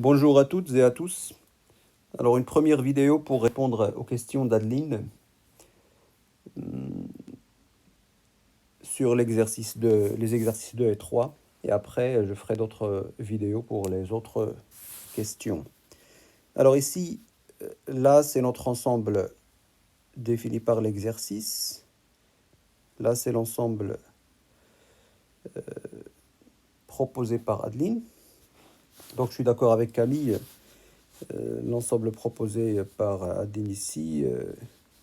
Bonjour à toutes et à tous. Alors une première vidéo pour répondre aux questions d'Adeline sur les exercices 2 et 3. Et après, je ferai d'autres vidéos pour les autres questions. Alors ici, là, c'est notre ensemble défini par l'exercice. Là, c'est l'ensemble proposé par Adeline. Donc je suis d'accord avec Camille. L'ensemble proposé par Adeline ici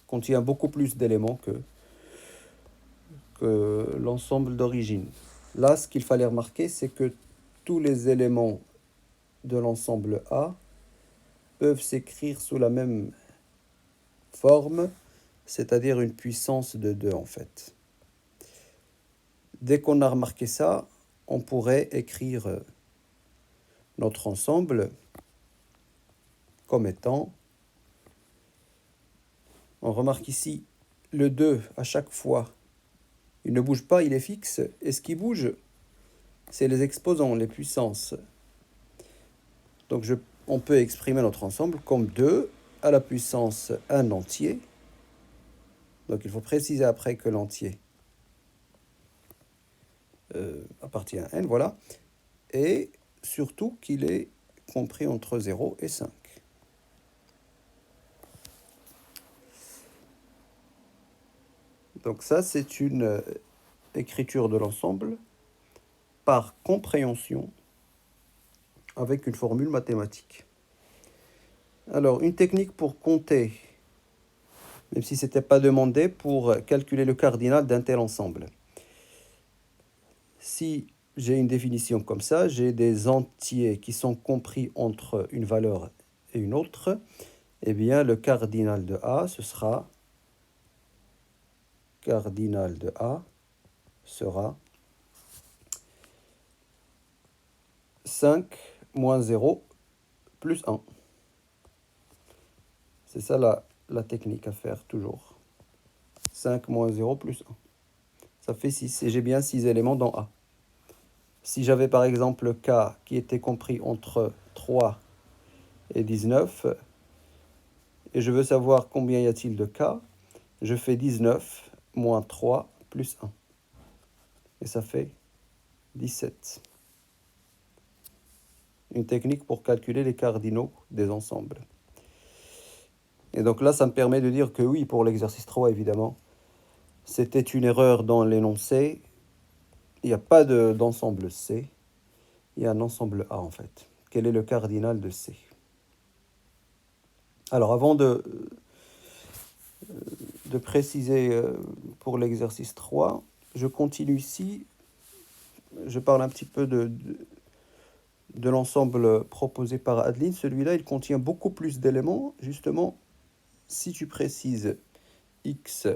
contient beaucoup plus d'éléments que l'ensemble d'origine. Là, ce qu'il fallait remarquer, c'est que tous les éléments de l'ensemble A peuvent s'écrire sous la même forme, c'est-à-dire une puissance de 2 en fait. Dès qu'on a remarqué ça, on pourrait écrire notre ensemble comme étant, on remarque ici, le 2 à chaque fois, il ne bouge pas, il est fixe, et ce qui bouge, c'est les exposants, les puissances. Donc on peut exprimer notre ensemble comme 2 à la puissance 1 entier. Donc il faut préciser après que l'entier appartient à n, voilà. Et surtout qu'il est compris entre 0 et 5. Donc ça, c'est une écriture de l'ensemble par compréhension avec une formule mathématique. Alors, une technique pour compter, même si ce n'était pas demandé, pour calculer le cardinal d'un tel ensemble. Si j'ai une définition comme ça, j'ai des entiers qui sont compris entre une valeur et une autre, eh bien le cardinal de A, ce sera cardinal de A sera 5 moins 0 plus 1. C'est ça la technique à faire toujours. 5 moins 0 plus 1. Ça fait 6 et j'ai bien 6 éléments dans A. Si j'avais par exemple K qui était compris entre 3 et 19, et je veux savoir combien y a-t-il de K, je fais 19 moins 3 plus 1. Et ça fait 17. Une technique pour calculer les cardinaux des ensembles. Et donc là, ça me permet de dire que oui, pour l'exercice 3, évidemment, c'était une erreur dans l'énoncé. Il n'y a pas d'ensemble C, il y a un ensemble A en fait. Quel est le cardinal de C? Alors avant de préciser pour l'exercice 3, je continue ici. Je parle un petit peu de l'ensemble proposé par Adeline. Celui-là, il contient beaucoup plus d'éléments. Justement, si tu précises x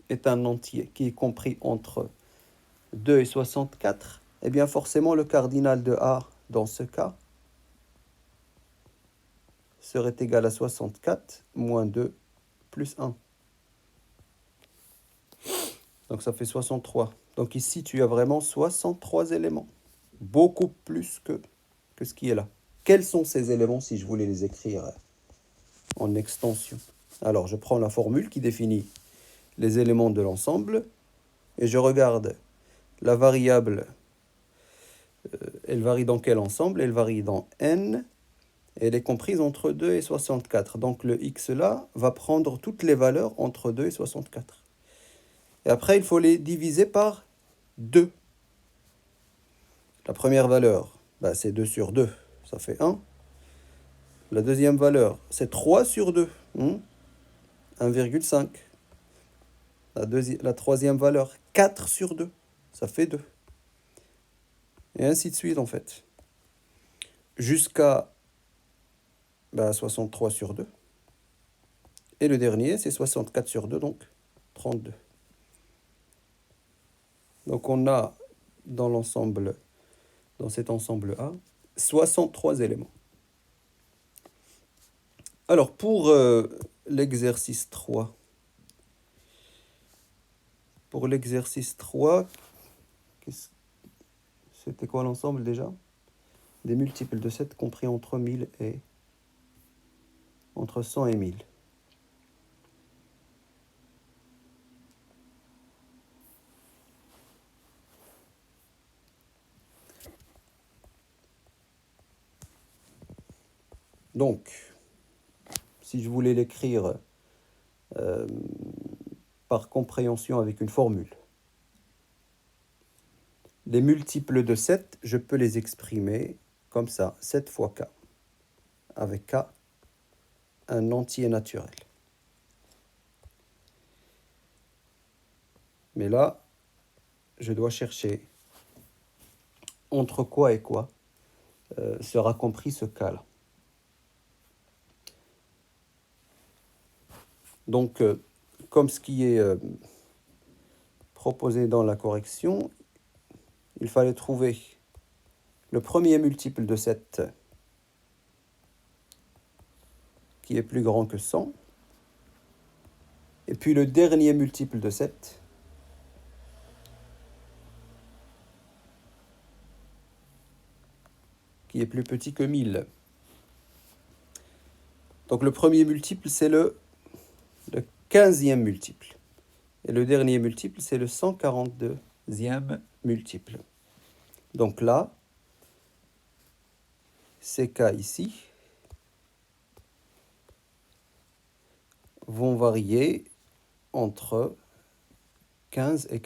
est un entier qui est compris entre 2 et 64, eh bien forcément le cardinal de A dans ce cas serait égal à 64 moins 2 plus 1. Donc ça fait 63. Donc ici tu as vraiment 63 éléments. Beaucoup plus que ce qui est là. Quels sont ces éléments si je voulais les écrire en extension? Alors je prends la formule qui définit les éléments de l'ensemble et je regarde la variable, elle varie dans quel ensemble? Elle varie dans n, et elle est comprise entre 2 et 64. Donc le x là va prendre toutes les valeurs entre 2 et 64. Et après, il faut les diviser par 2. La première valeur, c'est 2 sur 2, ça fait 1. La deuxième valeur, c'est 3 sur 2, 1,5. La troisième valeur, 4 sur 2, ça fait 2. Et ainsi de suite, en fait. Jusqu'à 63 sur 2. Et le dernier, c'est 64 sur 2, donc 32. Donc on a dans l'ensemble, dans cet ensemble A, 63 éléments. Alors pour l'exercice 3, c'était quoi l'ensemble déjà? des multiples de 7 compris entre 1000 et entre 100 et 1000. Donc, si je voulais l'écrire par compréhension avec une formule, les multiples de 7, je peux les exprimer comme ça, 7 fois k, avec k, un entier naturel. Mais là, je dois chercher entre quoi et quoi sera compris ce cas-là. Donc, comme ce qui est proposé dans la correction, il fallait trouver le premier multiple de 7 qui est plus grand que 100, et puis le dernier multiple de 7 qui est plus petit que 1000. Donc le premier multiple, c'est le 15e multiple. Et le dernier multiple, c'est le 142e multiple. Donc là, ces cas ici vont varier entre 15 et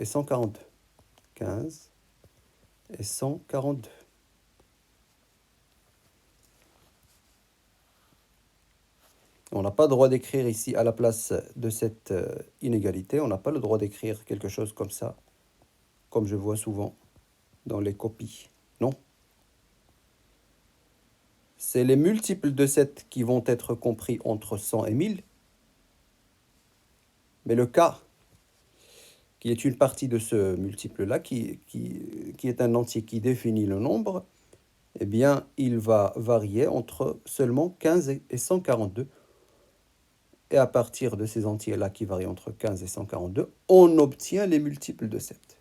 142. 15 et 142. On n'a pas le droit d'écrire ici, à la place de cette inégalité, on n'a pas le droit d'écrire quelque chose comme ça, comme je vois souvent dans les copies. Non. C'est les multiples de 7 qui vont être compris entre 100 et 1000. Mais le k, qui est une partie de ce multiple-là, qui est un entier qui définit le nombre, eh bien, il va varier entre seulement 15 et 142. Et à partir de ces entiers-là qui varient entre 15 et 142, on obtient les multiples de 7.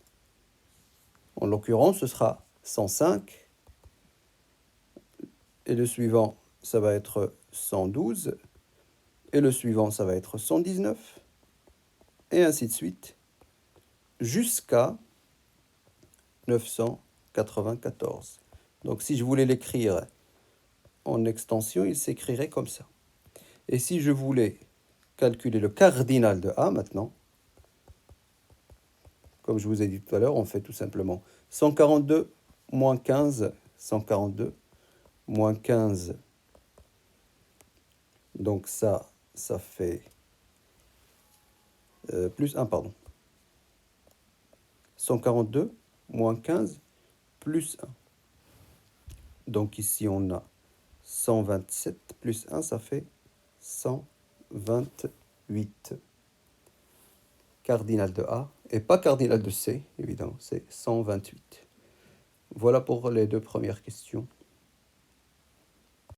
En l'occurrence, ce sera 105. Et le suivant, ça va être 112. Et le suivant, ça va être 119. Et ainsi de suite, jusqu'à 994. Donc si je voulais l'écrire en extension, il s'écrirait comme ça. Et si je voulais calculer le cardinal de A maintenant, comme je vous ai dit tout à l'heure, on fait tout simplement 142 moins 15, 142 moins 15. Donc ça fait plus 1, pardon. 142 moins 15 plus 1. Donc ici, on a 127 plus 1, ça fait 128. Cardinal de A, et pas cardinal de C, évidemment, c'est 128. Voilà pour les deux premières questions.